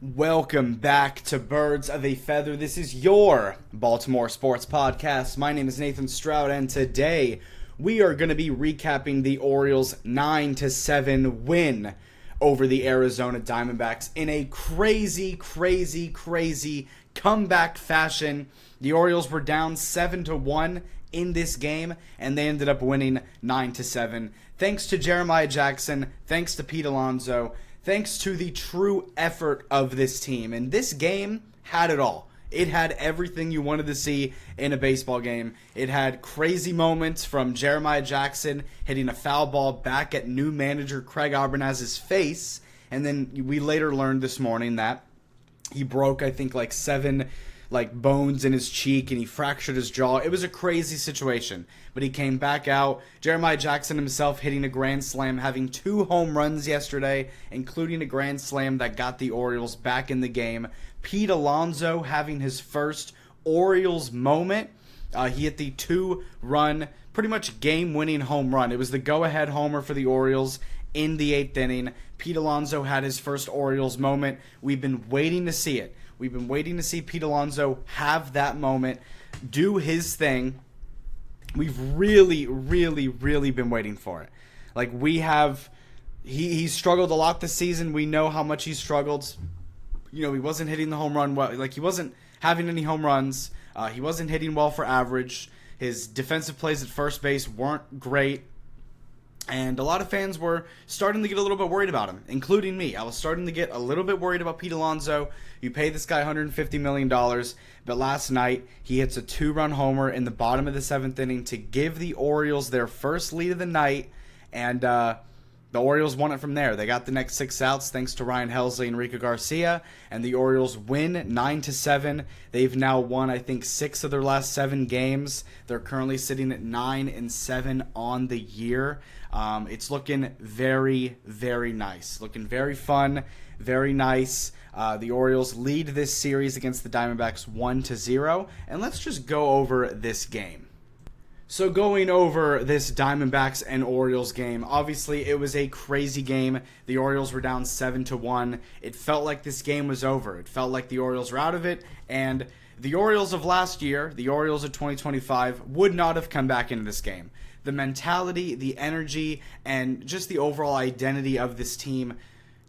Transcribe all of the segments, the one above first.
Welcome back to Birds of a Feather. This is your Baltimore Sports Podcast. My name is Nathan Stroud, and today we are going to be recapping the Orioles' 9-7 win over the Arizona Diamondbacks in a crazy comeback fashion. The Orioles were down 7-1 in this game, and they ended up winning 9-7. Thanks to Jeremiah Jackson, thanks to Pete Alonso, thanks to the true effort of this team. And this game had it all. It had everything you wanted to see in a baseball game. It had crazy moments from Jeremiah Jackson hitting a foul ball back at new manager Craig Abernaz's face. And then we later learned this morning that he broke, I think, like 7 bones in his cheek, and he fractured his jaw. It was a crazy situation, but he came back out. Jeremiah Jackson himself hitting a grand slam, having 2 home runs yesterday, including a grand slam that got the Orioles back in the game. Pete Alonso having his first Orioles moment. He hit the 2-run, pretty much game-winning home run. It was the go-ahead homer for the Orioles in the 8th inning. Pete Alonso had his first Orioles moment. We've been waiting to see it. We've been waiting to see Pete Alonso have that moment, do his thing. We've really been waiting for it. Like, we have, he's struggled a lot this season. We know how much he's struggled. You know, he wasn't hitting the home run well. Like, he wasn't having any home runs. He wasn't hitting well for average. His defensive plays at first base weren't great. And a lot of fans were starting to get a little bit worried about him, including me. I was starting to get a little bit worried about Pete Alonso. You pay this guy $150 million, but last night he hits a 2-run homer in the bottom of the 7th inning to give the Orioles their first lead of the night, and the Orioles won it from there. They got the next 6 outs thanks to Ryan Helsley and Rico Garcia, and the Orioles win 9-7. They've now won, I think, 6 of their last 7 games. They're currently sitting at 9-7 on the year. It's looking very nice. Looking very fun, very nice. The Orioles lead this series against the Diamondbacks 1-0, and let's just go over this game. So going over this Diamondbacks and Orioles game, obviously it was a crazy game. The Orioles were down 7-1. It felt like this game was over. It felt like the Orioles were out of it, and the Orioles of last year, the Orioles of 2025, would not have come back into this game. The mentality, the energy, and just the overall identity of this team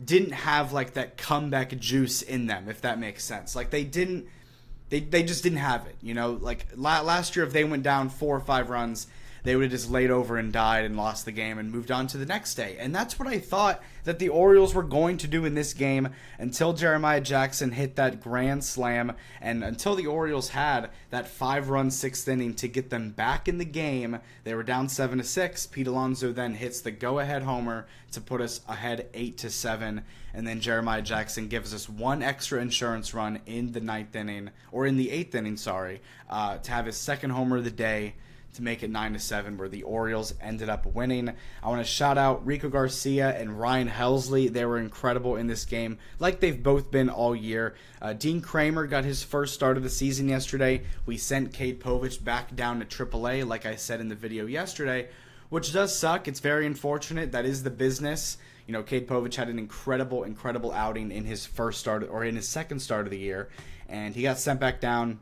didn't have like that comeback juice in them, if that makes sense. Like they just didn't have it, you know. Like last year, if they went down 4 or 5 runs, they would have just laid over and died and lost the game and moved on to the next day. And that's what I thought that the Orioles were going to do in this game until Jeremiah Jackson hit that grand slam and until the Orioles had that 5-run 6th inning to get them back in the game. They were down 7-6. Pete Alonso then hits the go-ahead homer to put us ahead 8-7. And then Jeremiah Jackson gives us 1 extra insurance run in the 9th inning, or in the 8th inning, to have his second homer of the day, to make it 9-7, where the Orioles ended up winning. I want to shout out Rico Garcia and Ryan Helsley. They were incredible in this game, like they've both been all year. Dean Kramer got his first start of the season yesterday. We sent Cade Povich back down to AAA, like I said in the video yesterday, which does suck. It's very unfortunate. That is the business. You know, Cade Povich had an incredible outing in his first start, or in his second start of the year, and he got sent back down.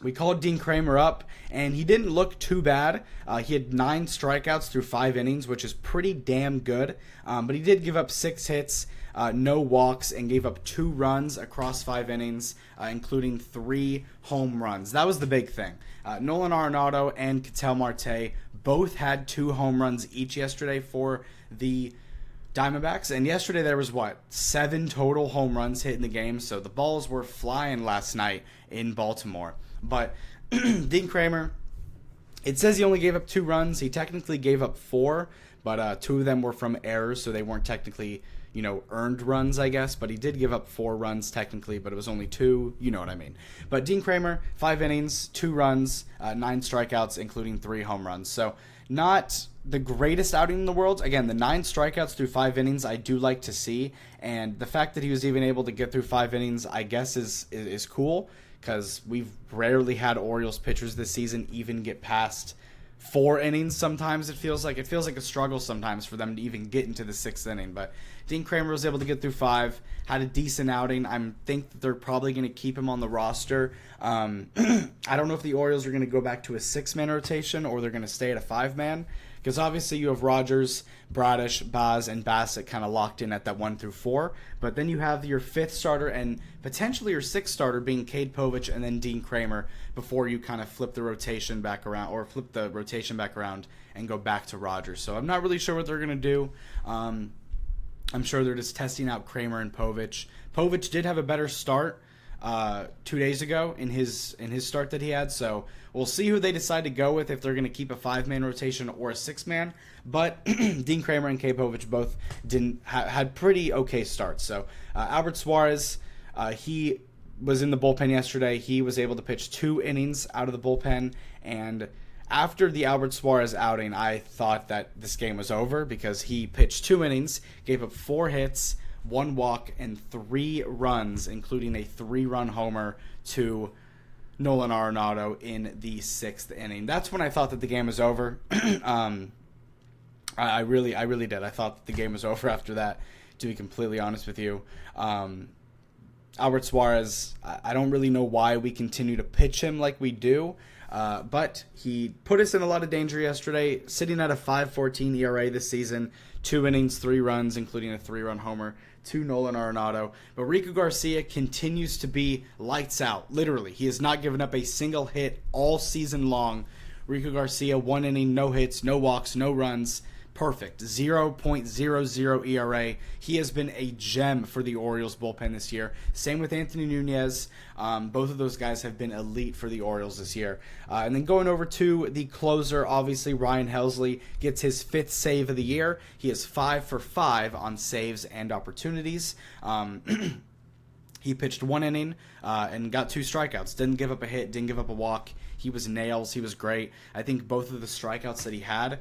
We called Dean Kramer up, and he didn't look too bad. He had 9 strikeouts through 5 innings, which is pretty damn good. But he did give up 6 hits, no walks, and gave up 2 runs across 5 innings, including 3 home runs. That was the big thing. Nolan Arenado and Ketel Marte both had 2 home runs each yesterday for the Diamondbacks, and yesterday there was 7 total home runs hit in the game, so the balls were flying last night in Baltimore. But Dean Kramer, it says he only gave up 2 runs. He technically gave up 4, but 2 of them were from errors, so they weren't technically, earned runs, I guess. But he did give up 4 runs technically, but it was only 2. You know what I mean. But Dean Kramer, 5 innings, 2 runs, 9 strikeouts, including 3 home runs. So not the greatest outing in the world. Again, the 9 strikeouts through 5 innings I do like to see, and the fact that he was even able to get through 5 innings, I guess, is cool, because we've rarely had Orioles pitchers this season even get past 4 innings sometimes. It feels like a struggle sometimes for them to even get into the 6th inning. But Dean Kramer was able to get through 5, had a decent outing. I think that they're probably going to keep him on the roster. I don't know if the Orioles are going to go back to a 6-man rotation or they're going to stay at a 5-man. Because obviously you have Rogers, Bradish, Baz, and Bassett kind of locked in at that 1 through 4. But then you have your 5th starter and potentially your 6th starter being Cade Povich and then Dean Kramer before you kind of flip the rotation back around and go back to Rogers. So I'm not really sure what they're going to do. I'm sure they're just testing out Kramer and Povich. Povich did have a better start 2 days ago in his start that he had, so we'll see who they decide to go with, if they're going to keep a 5-man rotation or a 6-man. But Dean Kramer and Cade Povich both had pretty okay starts. So Albert Suarez, he was in the bullpen yesterday. He was able to pitch 2 innings out of the bullpen, and after the Albert Suarez outing, I thought that this game was over because he pitched 2 innings, gave up 4 hits, 1 walk, and 3 runs, including a 3-run homer to Nolan Arenado in the 6th inning. That's when I thought that the game was over. I really did. I thought that the game was over after that, to be completely honest with you. Albert Suarez, I don't really know why we continue to pitch him like we do. But he put us in a lot of danger yesterday, sitting at a 5.14 ERA this season, 2 innings, 3 runs, including a 3-run homer to Nolan Arenado. But Rico Garcia continues to be lights out, literally. He has not given up a single hit all season long. Rico Garcia, 1 inning, no hits, no walks, no runs. Perfect. 0.00 ERA. He has been a gem for the Orioles bullpen this year. Same with Anthony Nunez. Both of those guys have been elite for the Orioles this year. And then going over to the closer, obviously Ryan Helsley gets his 5th save of the year. He is 5 for 5 on saves and opportunities. He pitched 1 inning and got 2 strikeouts. Didn't give up a hit, didn't give up a walk. He was nails. He was great. I think both of the strikeouts that he had,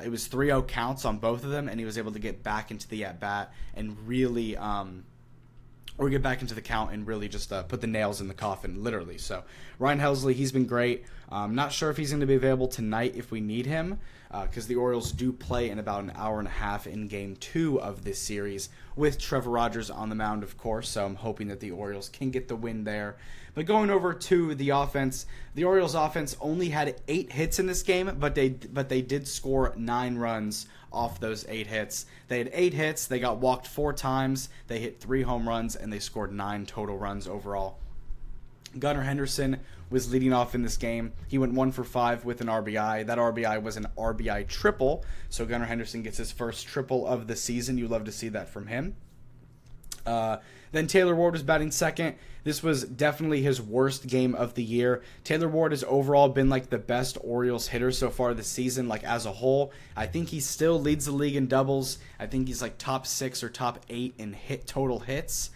it was 3-0 counts on both of them, and he was able to get back into the at-bat and really or get back into the count and really just put the nails in the coffin, literally. So Ryan Helsley, he's been great. Not sure if he's going to be available tonight if we need him, because the Orioles do play in about an hour and a half in Game 2 of this series with Trevor Rogers on the mound, of course, so I'm hoping that the Orioles can get the win there. But going over to the offense, the Orioles offense only had 8 hits in this game, but they did score 9 runs off those 8 hits. They had 8 hits, they got walked 4 times, they hit 3 home runs, and they scored 9 total runs overall. Gunnar Henderson was leading off in this game. He went 1 for 5 with an RBI. That RBI was an RBI triple, so Gunnar Henderson gets his first triple of the season. You love to see that from him. Then Taylor Ward was batting second. This was definitely his worst game of the year. Taylor Ward has overall been like the best Orioles hitter so far this season, like as a whole. I think he still leads the league in doubles. I think he's like top 6 or top 8 in total hits.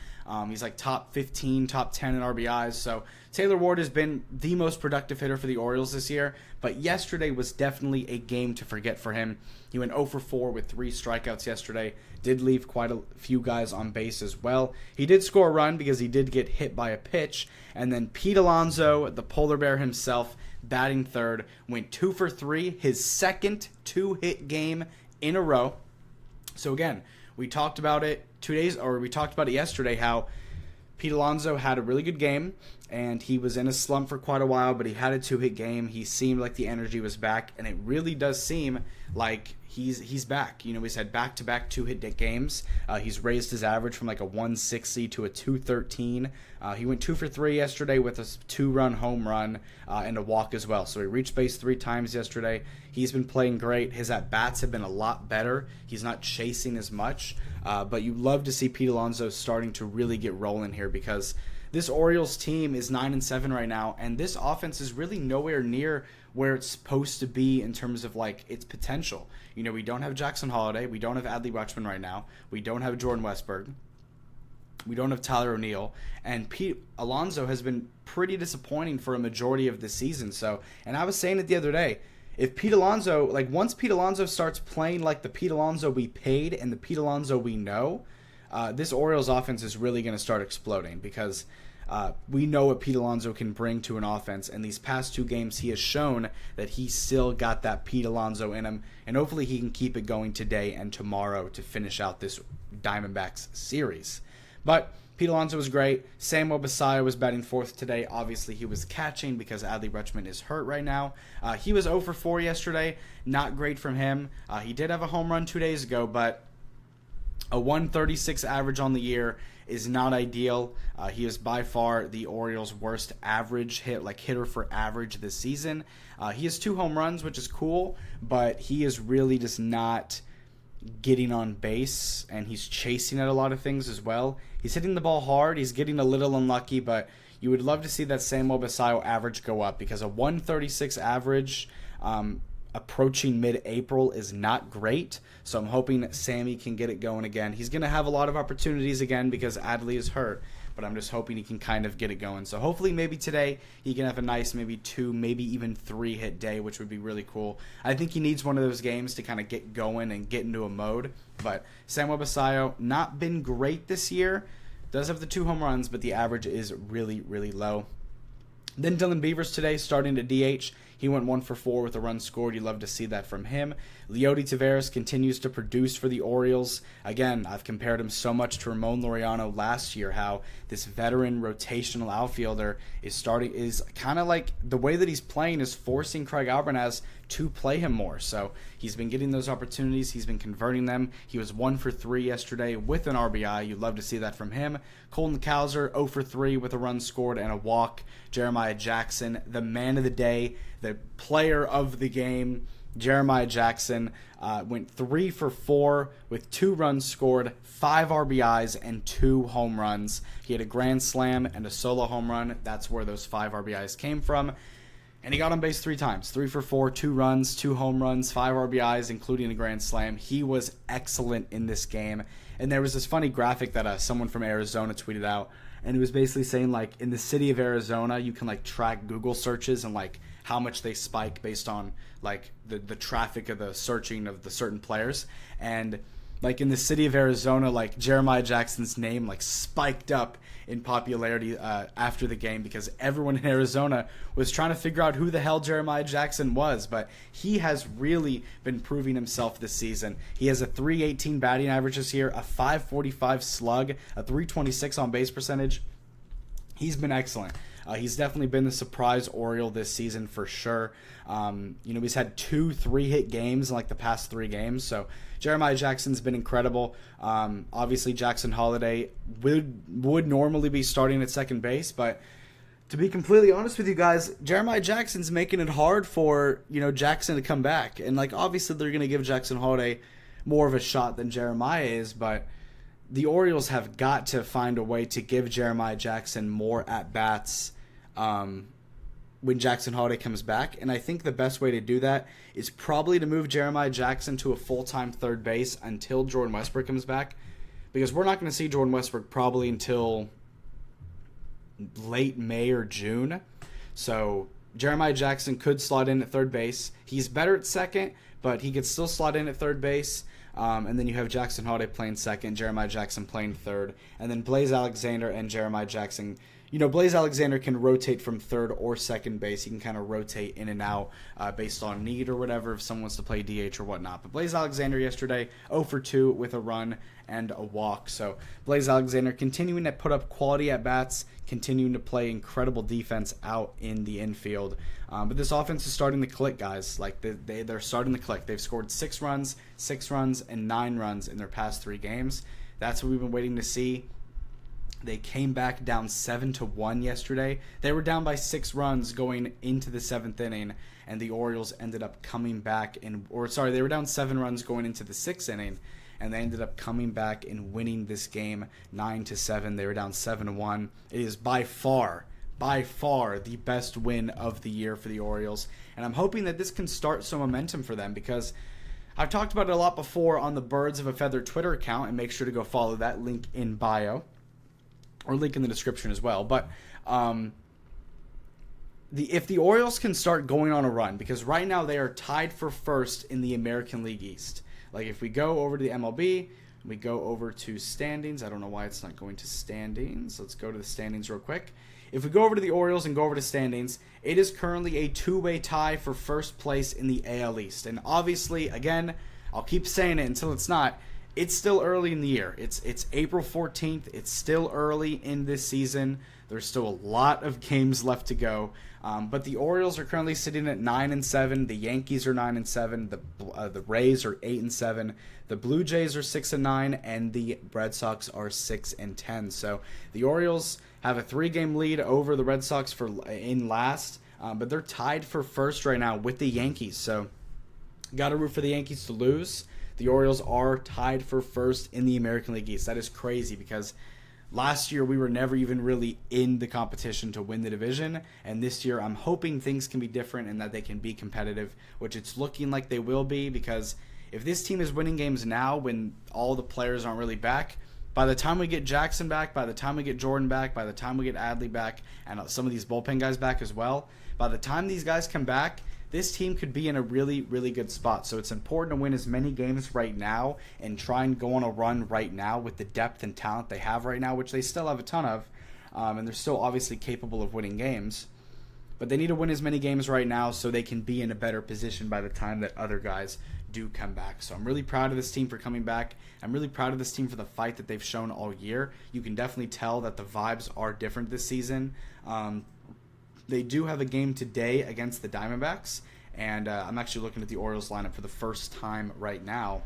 He's like top 15, top 10 in RBIs. So Taylor Ward has been the most productive hitter for the Orioles this year. But yesterday was definitely a game to forget for him. He went 0 for 4 with 3 strikeouts yesterday. Did leave quite a few guys on base as well. He did score a run because he did get hit by a pitch. And then Pete Alonso, the polar bear himself, batting third, went 2 for 3, his second 2-hit game in a row. So again, we talked about it yesterday, how Pete Alonso had a really good game, and he was in a slump for quite a while, but he had a 2-hit game. He seemed like the energy was back, and it really does seem like he's back. You know, he's had back-to-back 2-hit games. He's raised his average from like a 160 to a 213. He went 2 for 3 yesterday with a 2-run home run and a walk as well. So he reached base 3 times yesterday. He's been playing great. His at-bats have been a lot better. He's not chasing as much. But you love to see Pete Alonso starting to really get rolling here, because this Orioles team is 9-7 right now, and this offense is really nowhere near where it's supposed to be in terms of like its potential. You know, we don't have Jackson Holliday, we don't have Adley Rutschman right now, we don't have Jordan Westberg, we don't have Tyler O'Neill, and Pete Alonso has been pretty disappointing for a majority of the season. So, and I was saying it the other day, if Pete Alonso, like once Pete Alonso starts playing like the Pete Alonso we paid and the Pete Alonso we know, this Orioles offense is really going to start exploding, because we know what Pete Alonso can bring to an offense, and these past 2 games he has shown that he's still got that Pete Alonso in him, and hopefully he can keep it going today and tomorrow to finish out this Diamondbacks series. But Pete Alonso was great. Samuel Basallo was batting 4th today. Obviously, he was catching because Adley Rutschman is hurt right now. He was 0 for 4 yesterday. Not great from him. He did have a home run 2 days ago, but a 136 average on the year is not ideal. He is by far the Orioles' worst average hitter for average this season. He has 2 home runs, which is cool, but he is really just not getting on base, and he's chasing at a lot of things as well. He's hitting the ball hard. He's getting a little unlucky, but you would love to see that Samuel Basallo average go up, because a 136 average approaching mid-April is not great. So I'm hoping Sammy can get it going again. He's going to have a lot of opportunities again because Adley is hurt, but I'm just hoping he can kind of get it going. So hopefully maybe today he can have a nice maybe 2, maybe even 3 hit day, which would be really cool. I think he needs one of those games to kind of get going and get into a mode. But Samuel Basallo, not been great this year. Does have the 2 home runs, but the average is really, really low. Then Dylan Beavers today starting to DH. He went 1 for 4 with a run scored. You love to see that from him. Leody Taveras continues to produce for the Orioles. Again, I've compared him so much to Ramon Laureano last year, how this veteran rotational outfielder is kind of like the way that he's playing is forcing Craig Albermaz to play him more. So he's been getting those opportunities. He's been converting them. He was 1 for 3 yesterday with an RBI. You'd love to see that from him. Colton Cowser, 0 for 3 with a run scored and a walk. Jeremiah Jackson, the man of the day, the player of the game. Jeremiah Jackson went 3 for 4 with 2 runs scored, 5 RBIs, and 2 home runs. He had a grand slam and a solo home run. That's where those 5 RBIs came from. And he got on base 3 times. 3 for 4, 2 runs, 2 home runs, 5 RBIs, including a grand slam. He was excellent in this game. And there was this funny graphic that someone from Arizona tweeted out. And it was basically saying, like, in the city of Arizona, you can, like, track Google searches and, like, how much they spike based on, like, the traffic of the searching of the certain players. And, like, in the city of Arizona, like, Jeremiah Jackson's name, like, spiked up in popularity after the game because everyone in Arizona was trying to figure out who the hell Jeremiah Jackson was. But he has really been proving himself this season. He has a 318 batting average this year, a 545 slug, a 326 on base percentage. He's been excellent. He's definitely been the surprise Oriole this season for sure. He's had 2 3-hit games in like the past 3 games. So Jeremiah Jackson's been incredible. Obviously, Jackson Holiday would normally be starting at second base, but to be completely honest with you guys, Jeremiah Jackson's making it hard for Jackson to come back. And like obviously they're going to give Jackson Holiday more of a shot than Jeremiah is, but the Orioles have got to find a way to give Jeremiah Jackson more at-bats when Jackson Holiday comes back. And I think the best way to do that is probably to move Jeremiah Jackson to a full-time third base until Jordan Westbrook comes back. Because we're not going to see Jordan Westbrook probably until late May or June. So Jeremiah Jackson could slot in at third base. He's better at second, but he could still slot in at third base. And then you have Jackson Holiday playing second, Jeremiah Jackson playing third, and then Blaze Alexander and Jeremiah Jackson. Blaze Alexander can rotate from third or second base. He can kind of rotate in and out based on need or whatever, if someone wants to play DH or whatnot. But Blaze Alexander yesterday, 0 for 2 with a run and a walk. So Blaze Alexander continuing to put up quality at-bats, continuing to play incredible defense out in the infield. But this offense is starting to click, guys. Like they're starting to click. They've scored 6 runs, and 9 runs in their past 3 games. That's what we've been waiting to see. They came back down 7-1 yesterday. They were down by 6 runs going into the 7th inning, and the Orioles ended up coming back they were down 7 runs going into the 6th inning, and they ended up coming back and winning this game 9-7. They were down 7-1. It is by far the best win of the year for the Orioles, and I'm hoping that this can start some momentum for them because I've talked about it a lot before on the Birds of a Feather Twitter account, and make sure to go follow that, link in bio. Or link in the description as well. But if the Orioles can start going on a run, because right now they are tied for first in the American League East. Like if we go over to the MLB, We go over to standings. I don't know why it's not going to standings. Let's go to the standings real quick. If we go over to the Orioles and go over to standings, it is currently a two-way tie for first place in the AL East. And obviously, again, I'll keep saying it until it's not. It's still early in the year. It's April 14th. It's still early in this season. There's still a lot of games left to go. But the Orioles are currently sitting at 9-7. The Yankees are 9-7. The Rays are 8-7. The Blue Jays are 6-9, and the Red Sox are 6-10. So the Orioles have a 3-game lead over the Red Sox in last, but they're tied for first right now with the Yankees. So got to root for the Yankees to lose. The Orioles are tied for first in the American League East. That is crazy because last year we were never even really in the competition to win the division, and this year I'm hoping things can be different and that they can be competitive, which it's looking like they will be, because if this team is winning games now when all the players aren't really back, by the time we get Jackson back, by the time we get Jordan back, by the time we get Adley back, and some of these bullpen guys back as well, by the time these guys come back, this team could be in a really, really good spot. So it's important to win as many games right now and try and go on a run right now with the depth and talent they have right now, which they still have a ton of, and they're still obviously capable of winning games. But they need to win as many games right now so they can be in a better position by the time that other guys do come back. So I'm really proud of this team for coming back. I'm really proud of this team for the fight that they've shown all year. You can definitely tell that the vibes are different this season. They do have a game today against the Diamondbacks, and I'm actually looking at the Orioles lineup for the first time right now,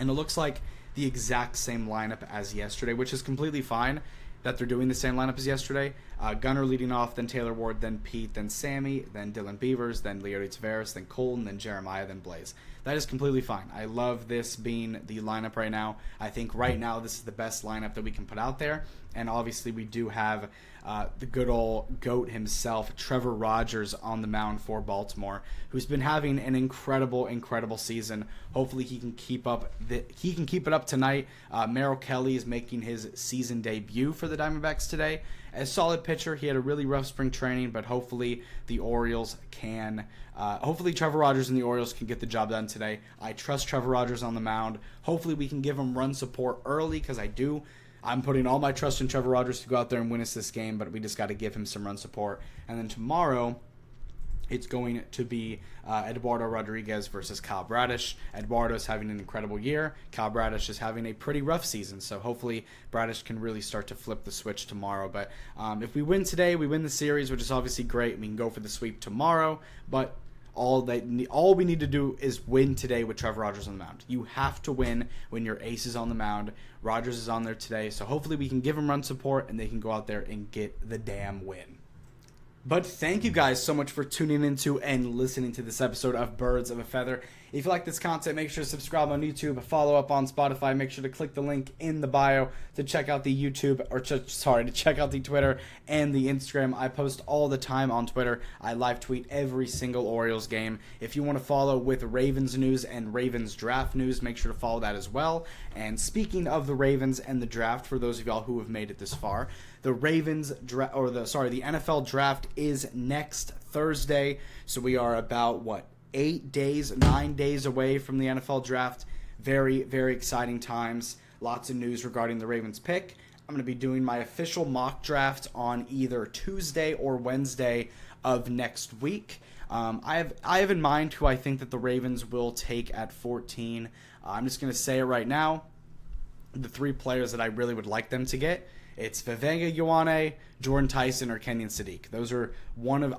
and it looks like the exact same lineup as yesterday, which is completely fine that they're doing the same lineup as yesterday. Gunnar leading off, then Taylor Ward, then Pete, then Sammy, then Dylan Beavers, then Leody Taveras, then Colton, then Jeremiah, then Blaze. That is completely fine. I love this being the lineup right now. I think right now this is the best lineup that we can put out there. And obviously we do have the good old GOAT himself, Trevor Rogers, on the mound for Baltimore, who's been having an incredible, incredible season. Hopefully he can keep it up tonight. Merrill Kelly is making his season debut for the Diamondbacks today. A solid pitcher. He had a really rough spring training, but hopefully the Orioles can. Hopefully Trevor Rogers and the Orioles can get the job done today. I trust Trevor Rogers on the mound. Hopefully we can give him run support early, because I'm putting all my trust in Trevor Rogers to go out there and win us this game, but we just got to give him some run support. And then tomorrow, it's going to be Eduardo Rodriguez versus Kyle Bradish. Eduardo's having an incredible year. Kyle Bradish is having a pretty rough season, so hopefully Bradish can really start to flip the switch tomorrow. But if we win today, we win the series, which is obviously great. We can go for the sweep tomorrow, but all we need to do is win today with Trevor Rogers on the mound. You have to win when your ace is on the mound. Rogers is on there today, so hopefully we can give him run support and they can go out there and get the damn win. But thank you guys so much for tuning into and listening to this episode of Birds of a Feather. If you like this content, make sure to subscribe on YouTube, follow up on Spotify, make sure to click the link in the bio to check out the YouTube, to check out the Twitter and the Instagram. I post all the time on Twitter. I live tweet every single Orioles game. If you want to follow with Ravens news and Ravens draft news, make sure to follow that as well. And speaking of the Ravens and the draft, for those of y'all who have made it this far, the NFL draft is next Thursday. So we are about 9 days away from the NFL draft. Very, very exciting times. Lots of news regarding the Ravens pick. I'm going to be doing my official mock draft on either Tuesday or Wednesday of next week. I have in mind who I think that the Ravens will take at 14. I'm just going to say it right now. The 3 players that I really would like them to get. It's Viveka Ioane, Jordan Tyson, or Kenyon Sadiq. Those are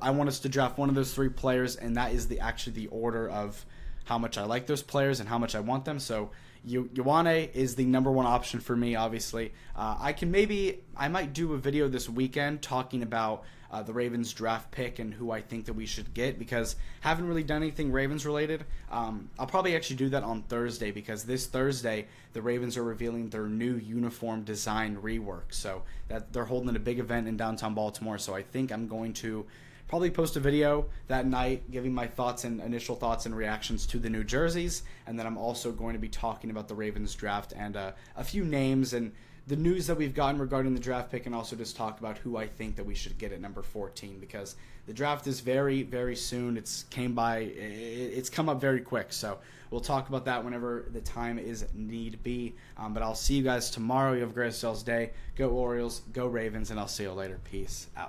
I want us to draft one of those 3 players, and that is actually the order of how much I like those players and how much I want them. So Ioane is the number 1 option for me, obviously. I might do a video this weekend talking about the Ravens draft pick and who I think that we should get, because I haven't really done anything Ravens related. I'll probably actually do that on Thursday, because this Thursday the Ravens are revealing their new uniform design rework. So that they're holding a big event in downtown Baltimore. So I think I'm going to probably post a video that night giving my initial thoughts and reactions to the new jerseys. And then I'm also going to be talking about the Ravens draft and a few names and the news that we've gotten regarding the draft pick, and also just talk about who I think that we should get at number 14, because the draft is very, very soon. It's come up very quick, so we'll talk about that whenever the time is need be. But I'll see you guys tomorrow. You have a great day. Go Orioles, go Ravens, and I'll see you later. Peace out.